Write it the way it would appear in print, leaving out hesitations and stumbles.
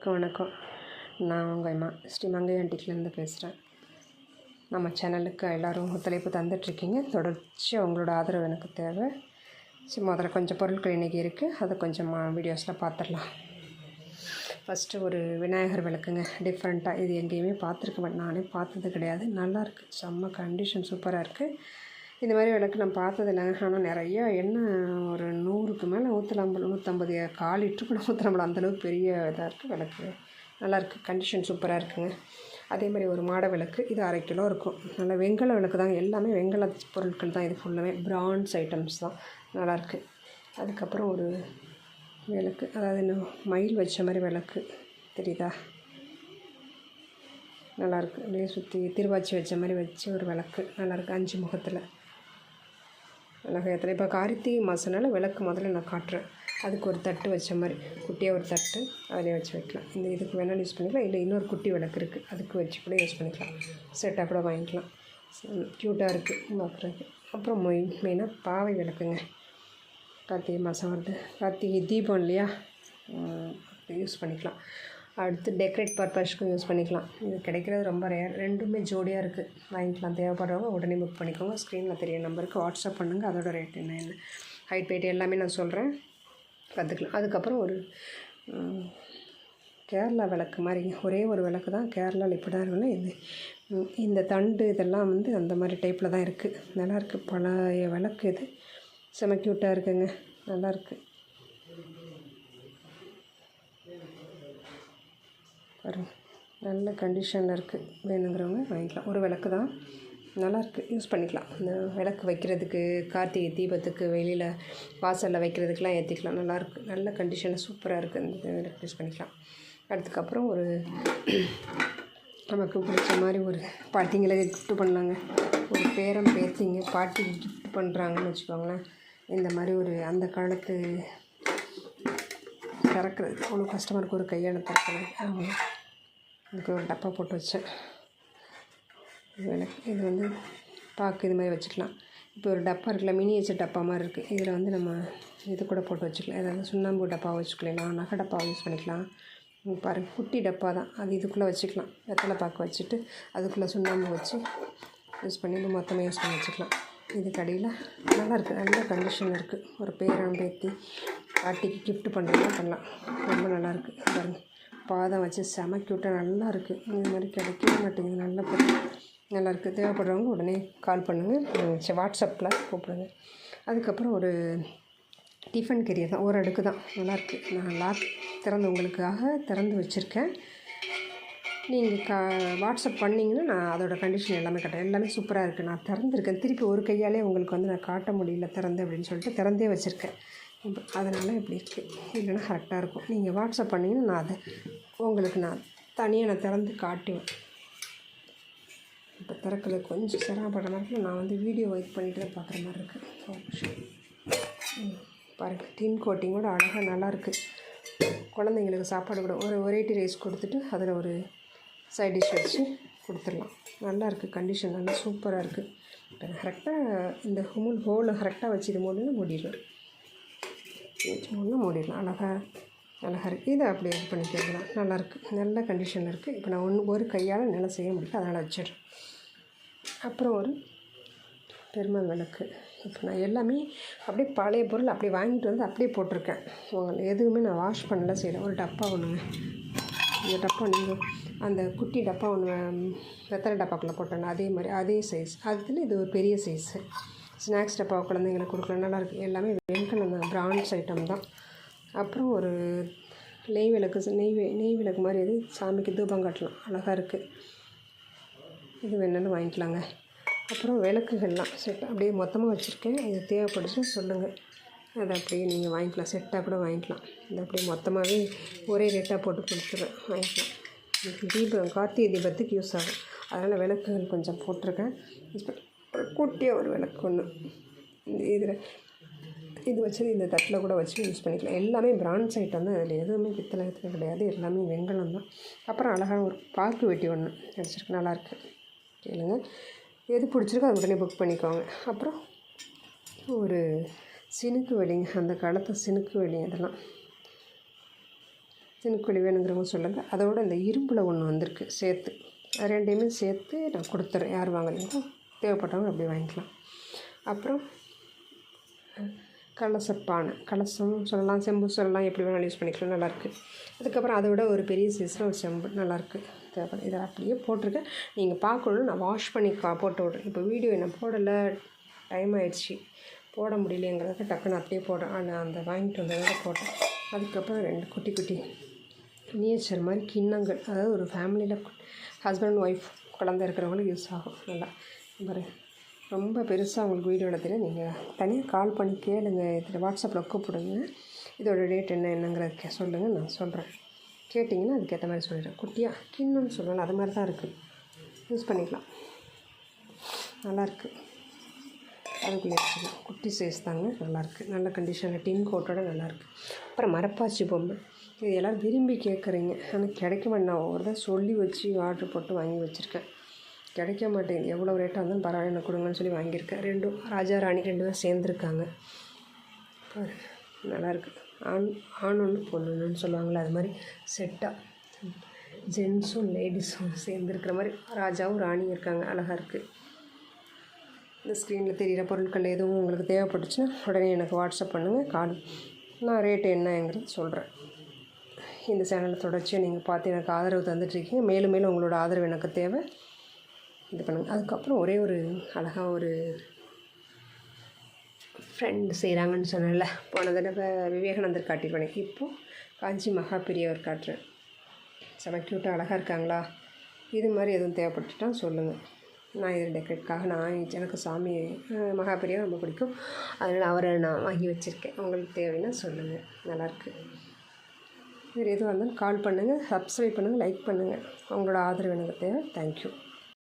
வணக்கம். நான் உங்கள் அம்மா ஸ்ரீ மங்கை ஆண்டிக்கிலேருந்து பேசுகிறேன். நம்ம சேனலுக்கு எல்லோரும் ஒத்துழைப்பு தந்துட்டுருக்கீங்க. தொடர்ச்சியாக உங்களோட ஆதரவு எனக்கு தேவை. முதல்ல கொஞ்சம் பொருட்கள் இன்றைக்கி இருக்குது, அதை கொஞ்சம் வீடியோஸில் பார்த்துடலாம். ஃபஸ்ட்டு ஒரு விநாயகர் விளக்குங்க. டிஃப்ரெண்ட்டாக இது எங்கேயுமே பார்த்துருக்க மாட்டேன், நானே பார்த்தது கிடையாது. நல்லாயிருக்கு, செம்ம கண்டிஷன் சூப்பராக இருக்குது. இந்த மாதிரி விளக்கு நான் பார்த்தது இல்லைங்க. ஆனால் நிறையா எண்ணெய் ஒரு 100க்கு மேலே ஊற்றலாம், 150 1/4 லிட்டரு கூட ஊற்றலாம். அந்தளவுக்கு பெரிய இதாக இருக்குது விளக்கு. நல்லாயிருக்கு, கண்டிஷன் சூப்பராக இருக்குங்க. அதே மாதிரி ஒரு மாட விளக்கு, இது 1/2 கிலோ இருக்கும். நல்லா வெங்கல விளக்கு தாங்க, எல்லாமே வெங்கல பொருட்கள் தான். இது ஃபுல்லாமே பிரான்ஸ் ஐட்டம்ஸ் தான். நல்லாயிருக்கு. அதுக்கப்புறம் ஒரு விளக்கு, அதாவது இன்னும் மயில் வச்ச மாதிரி விளக்கு தெரியுதா? நல்லாயிருக்கு. அப்படியே சுற்றி திருவாச்சி வச்ச மாதிரி வச்சு ஒரு விளக்கு நல்லாயிருக்கு. 5 முகத்தில் நகையத்தில். இப்போ கார்த்திகை மாதம்னால விளக்கு முதல்ல நான் காட்டுறேன். அதுக்கு ஒரு தட்டு வச்ச மாதிரி குட்டியாக ஒரு தட்டு அதிலே வச்சு வைக்கலாம். இந்த இதுக்கு வேணாலும் யூஸ் பண்ணிக்கலாம், இல்லை இன்னொரு குட்டி விளக்கு இருக்குது, அதுக்கு வச்சு கூட யூஸ் பண்ணிக்கலாம். செட்டாக கூட வாங்கிக்கலாம். க்யூட்டாக இருக்குது பார்க்குறதுக்கு. அப்புறம் மெயினாக பாவை விளக்குங்க. கார்த்திகை மாதம் வருது, கார்த்திகை தீபம் இல்லையா, யூஸ் பண்ணிக்கலாம். அடுத்து டெக்கரேட் பர்பஸ்க்கும் யூஸ் பண்ணிக்கலாம். இது கிடைக்கிறது ரொம்ப ரேர். ரெண்டுமே ஜோடியாக இருக்குது, வாங்கிக்கலாம். தேவைப்படுறவங்க உடனே புக் பண்ணிக்கோங்க. ஸ்க்ரீனில் தெரிய நம்பருக்கு வாட்ஸ்அப் பண்ணுங்கள். அதோட ரேட் என்ன ஹைட் வெயிட் எல்லாமே நான் சொல்கிறேன், கற்றுக்கலாம். அதுக்கப்புறம் ஒரு கேரளா விளக்கு மாதிரி, ஒரே ஒரு விளக்கு தான். கேரளாவில் இப்படி தான் இருக்குன்னா, இந்த தண்டு இதெல்லாம் அந்த மாதிரி டைப்பில் தான் இருக்குது. நல்லாயிருக்கு, பழைய விளக்கு. இது செம க்யூட்டாக இருக்குங்க, நல்லாயிருக்கு. நல்ல கண்டிஷனில் இருக்குது. வேணுங்கிறவங்க வாங்கிக்கலாம். ஒரு விளக்கு தான், நல்லாயிருக்கு, யூஸ் பண்ணிக்கலாம். இந்த விளக்கு வைக்கிறதுக்கு, கார்த்திகை தீபத்துக்கு, வெளியில் வாசலில் வைக்கிறதுக்கெலாம் ஏற்றிக்கலாம். நல்லாயிருக்கு, நல்ல கண்டிஷனில் சூப்பராக இருக்குது. இந்த விளக்கு யூஸ் பண்ணிக்கலாம். அதுக்கப்புறம் ஒரு நமக்கு பிடிச்ச மாதிரி ஒரு பாட்டிங்களுக்கு கிஃப்ட் பண்ணலாங்க. ஒரு பேரம் பேத்திங்க பாட்டிக்கு கிஃப்ட் பண்ணுறாங்கன்னு வச்சுக்கோங்களேன். இந்த மாதிரி ஒரு அந்த காலத்து திறக்கிறது அவ்வளோ கஷ்டமாக இருக்கும், ஒரு கையால் திறக்கிறது. இதுக்கு ஒரு டப்பா போட்டு வச்சேன் விளக்கு. இது பாக்கு இது மாதிரி வச்சுக்கலாம். இப்போ ஒரு டப்பா இருக்குல்ல, மினியேச்சர் டப்பா மாதிரி இருக்குது. இதில் நம்ம இது கூட போட்டு வச்சுக்கலாம். ஏதாவது சுண்ணாம்பு டப்பாவை வச்சுக்கலாம், நகை டப்பாவை யூஸ் பண்ணிக்கலாம். பாருங்கள், குட்டி டப்பா தான் அது. இதுக்குள்ளே வச்சுக்கலாம். வெத்தலை பாக்கு வச்சுட்டு அதுக்குள்ளே சுண்ணாம்பு வச்சு யூஸ் பண்ணி மொத்தமாக யூஸ் பண்ணி வச்சுக்கலாம். இது கடையில் நல்லாயிருக்கு, நல்ல கண்டிஷன் இருக்குது. ஒரு பேரம் பேத்தி பாட்டிக்கு கிஃப்ட் பண்ணுறதுலாம் பண்ணலாம். ரொம்ப நல்லாயிருக்கு. பாருங்கள், பாதம் வச்சு செம க்யூட்டாக நல்லா இருக்குது. இந்த மாதிரி கிடைக்கவே மாட்டேங்குது. நல்லாயிருக்கு. தேவைப்படுறவங்க உடனே கால் பண்ணுங்கள், வாட்ஸ்அப்பில் கூப்பிடுங்க. அதுக்கப்புறம் ஒரு டிஃபன் கேரியர் தான், ஒரு அடுக்கு தான். நல்லாயிருக்கு. நான் லாக் உங்களுக்காக திறந்து வச்சுருக்கேன். நீங்கள் வாட்ஸ்அப் பண்ணிங்கன்னா நான் அதோடய கண்டிஷன் எல்லாமே காட்டுறேன். எல்லாமே சூப்பராக இருக்குது. நான் திறந்துருக்கேன், திருப்பி ஒரு கையாலே உங்களுக்கு நான் காட்ட முடியல திறந்து அப்படின்னு சொல்லிட்டு திறந்தே வச்சுருக்கேன். அதனால் இப்படி இருக்குது, இல்லைன்னா கரெக்டாக இருக்கும். நீங்கள் வாட்ஸ்அப் பண்ணிங்கன்னா நான் அதை உங்களுக்கு தனியாக திறந்து காட்டுவேன். இப்போ திறக்கல, கொஞ்சம் சிரமப்படுற மாதிரி நான் வீடியோ ஒர்க் பண்ணிட்டு தான் பார்க்குற மாதிரி இருக்குது. பாருங்கள், டின் கோட்டிங்கோட அழகாக நல்லாயிருக்கு. குழந்தைங்களுக்கு சாப்பாடு கூட ஒரு வெரைட்டி ரைஸ் கொடுத்துட்டு அதில் ஒரு சைட் டிஷ் வச்சு கொடுத்துடலாம். நல்லாயிருக்கு, கண்டிஷன் நல்லா சூப்பராக இருக்குது. இப்போ கரெக்டாக இந்த ஹோலை கரெக்டாக வச்சு இது மூடிடலாம். மூடிடலாம். அழகாக இருக்குது. இதை அப்படியே இது பண்ணிக்கலாம். நல்லாயிருக்கு, நல்ல கண்டிஷனில் இருக்குது. இப்போ நான் ஒரு கையால் நல்லா செய்ய முடியல, அதனால் வச்சிடுறேன். அப்புறம் ஒரு பெருமாள் விளக்கு. இப்போ நான் எல்லாமே அப்படியே பழைய பொருள் அப்படியே வாங்கிட்டு அப்படியே போட்டிருக்கேன். எதுவுமே நான் வாஷ் பண்ணல, செய்யலை. ஒரு டப்பா ஒன்றுங்க. இந்த டப்பா நீங்கள் அந்த குட்டி டப்பா ஒன்று வெத்தலை டப்பாக்குள்ளே போட்டேன், அதே மாதிரி அதே சைஸ். அதில் இது ஒரு பெரிய சைஸு. ஸ்நாக்ஸ் டப்பா குழந்தைங்களுக்கு கொடுக்கலாம். நல்லாயிருக்கு. எல்லாமே வெங்கலம் தான், பிரான்ஸ் ஐட்டம் தான். அப்புறம் ஒரு நெய் விளக்கு மாதிரி இது சாமிக்கு தூபம் காட்டலாம். அழகாக இருக்குது. இது வேணாலும் வாங்கிக்கலாங்க. அப்புறம் விளக்குகள்லாம் செட் அப்படியே மொத்தமாக வச்சுருக்கேன். இது தேவைப்படுச்சுன்னு சொல்லுங்கள், அதை அப்படியே நீங்கள் வாங்கிக்கலாம். செட்டாக கூட வாங்கிக்கலாம். இது அப்படியே மொத்தமாகவே ஒரே ரேட்டாக போட்டு கொடுத்துருவேன், வாங்கிக்கலாம். கார்த்திகை தீபத்துக்கு யூஸ் ஆகும், அதனால் விளக்குகள் கொஞ்சம் போட்டிருக்கேன். குட்டியாக ஒரு விளக்கு ஒன்று. இது வச்சு இந்த தட்டில் கூட வச்சு யூஸ் பண்ணிக்கலாம். எல்லாமே பிரான்ஸ் ஐட்டம் தான். அதில் எதுவுமே பித்தளை கிடையாது, எல்லாமே வெங்கலம் தான். அப்புறம் அழகான ஒரு பாக்கு வெட்டி ஒன்று வச்சுருக்கு, நல்லாயிருக்கு. கேளுங்க, எது பிடிச்சிருக்கோ அது உடனே புக் பண்ணிக்கோங்க. அப்புறம் ஒரு சினுக்கு வெடிங்க, அந்த காலத்து சினுக்கு வெடி. இதெல்லாம் தினக்கூலி வேணுங்கிறவங்க சொல்லுங்கள். அதோட இந்த இரும்பில் ஒன்று வந்திருக்கு சேர்த்து, அது ரெண்டையுமே சேர்த்து நான் கொடுத்துட்றேன். யார் வாங்குறீங்களோ தேவைப்பட்டவங்க அப்படி வாங்கிக்கலாம். அப்புறம் கலசப்பானை, கலசம் சொல்லலாம், செம்பு சொல்லலாம், எப்படி வேணாலும் யூஸ் பண்ணிக்கலாம், நல்லாயிருக்கு. அதுக்கப்புறம் அதை விட ஒரு பெரிய சைஸில் ஒரு செம்பு நல்லாயிருக்கு, தேவைப்படும். இதை அப்படியே போட்டிருக்கேன். நீங்கள் பார்க்கணும், நான் வாஷ் பண்ணி போட்டு விட்றேன். இப்போ வீடியோ என்ன போடலை, டைம் ஆயிடுச்சு, போட முடியலைங்கிறதுக்கு டக்குன்னு அப்படியே போடுறேன். ஆனால் அந்த வாங்கிட்டு வந்ததோட போட்டேன். அதுக்கப்புறம் 2 குட்டி குட்டி மினியேச்சர் மாதிரி கிண்ணங்கள், அதாவது ஒரு ஃபேமிலியில் ஹஸ்பண்ட் ஒய்ஃப் குழந்தை இருக்கிறவங்களுக்கு யூஸ் ஆகும். நல்லா பாரு, ரொம்ப பெருசாக உங்களுக்கு வீடியோவில் தெரியும். நீங்கள் தனியாக கால் பண்ணி கேளுங்க, இதில் வாட்ஸ்அப்பில் கூப்பிடுங்க, இதோட டேட் என்னங்கிறத சொல்லுங்கள், நான் சொல்கிறேன். கேட்டிங்கன்னா அதுக்கேற்ற மாதிரி சொல்லிடுறேன். குட்டியாக கிண்ணம்னு சொல்லலாம், அது மாதிரி தான் இருக்குது, யூஸ் பண்ணிக்கலாம், நல்லாயிருக்கு. அதுக்குள்ளே வச்சுக்கலாம், குட்டி சைஸ் தாங்க, நல்லாயிருக்கு, நல்ல கண்டிஷனில் டின் கோட்டோட நல்லாயிருக்கு. அப்புறம் மரப்பாச்சி பொம்மை, இது எல்லோரும் விரும்பி கேட்குறீங்க, ஆனால் கிடைக்க மாட்டேன். நான் ஒரு தான் சொல்லி வச்சு ஆர்டர் போட்டு வாங்கி வச்சுருக்கேன், கிடைக்க மாட்டேங்குது. எவ்வளோ ரேட்டாக இருந்தாலும் பரவாயில்ல, எனக்கு கொடுங்கன்னு சொல்லி வாங்கியிருக்கேன். 2 ராஜா ராணி 2 பேரும் சேர்ந்துருக்காங்க, நல்லாயிருக்கு. ஆண் ஒன்று பொண்ணு ஒன்றுன்னு சொல்லுவாங்களே, அது மாதிரி செட்டாக ஜென்ஸும் லேடிஸும் சேர்ந்துருக்கிற மாதிரி ராஜாவும் ராணியும் இருக்காங்க, அழகாக இருக்குது. இந்த ஸ்க்ரீனில் தெரிகிற பொருட்கள் எதுவும் உங்களுக்கு தேவைப்பட்டுச்சுன்னா உடனே எனக்கு வாட்ஸ்அப் பண்ணுங்கள், நான் ரேட்டு என்னங்கிறது சொல்கிறேன். இந்த சேனலை தொடர்ச்சியாக நீங்கள் பார்த்து எனக்கு ஆதரவு தந்துட்டுருக்கீங்க. மேலும் மேலும் உங்களோட ஆதரவு எனக்கு தேவை, இது பண்ணுங்கள். அதுக்கப்புறம் ஒரே ஒரு அழகாக ஒரு ஃப்ரெண்டு செய்கிறாங்கன்னு சொன்னேன்ல, போன தடவை விவேகானந்தர் காட்டிடுவேன், இப்போது காஞ்சி மகா பெரியவர் காட்டுறேன். செம க்யூட்டாக அழகாக இருக்காங்களா? இது மாதிரி எதுவும் தேவைப்பட்டுட்டால் சொல்லுங்கள். நான் இது டெக்கரேட்காக எனக்கு சாமி மகா பெரியவர் ரொம்ப பிடிக்கும், அதனால் அவரை நான் வாங்கி வச்சுருக்கேன். உங்களுக்கு தேவைன்னா சொல்லுங்கள், நல்லாயிருக்கு. வேறு எதுவாக இருந்தாலும் கால் பண்ணுங்கள், சப்ஸ்கிரைப் பண்ணுங்கள், லைக் பண்ணுங்கள். உங்களோட ஆதரவு எனக்கு தேவை. தேங்க்யூ.